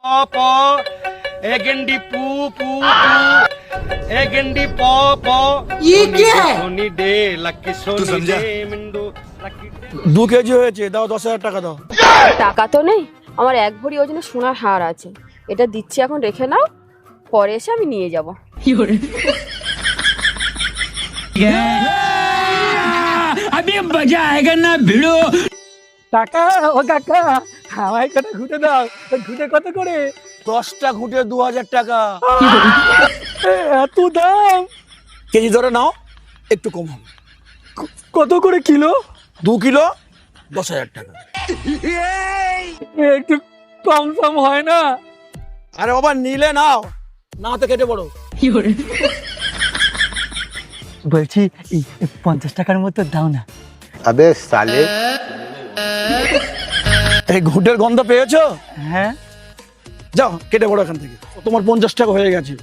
प ए गेंडी पू पू पू ए गेंडी प प ये क्या है? सोनी डे लकी सोनी डे मिंडू लकी 2 কেজি হয়েছে, দাও 10,000 টাকা দাও। টাকা তো নেই, আমার 1 ভরি ওজনের সোনার হার আছে, এটা দিচ্ছি, এখন রেখে নাও, পরে এসে আমি নিয়ে যাব। अभी मजा आएगा ना भिड़ो। টাকা ও কাকা, আমায় কটা ঘুটে দাও। ঘুটে কত করে? 10টা ঘুটে 2000 টাকা। এত দাম? কেজি ধরে নাও, একটু কম হবে। কত করে কিলো? 2 কিলো 10,000 টাকা। একটু কম সম হয় না? আরে বাবা নিলে নাও, না তো কেটে পড়ো। বলছি 50 টাকার মতো দাও না। अबे साले এই ঘুটের গন্ধ পেয়েছো? হ্যাঁ, যাও কেটে পড়ো এখান থেকে। তোমার 50 টাকা হয়ে গেছে।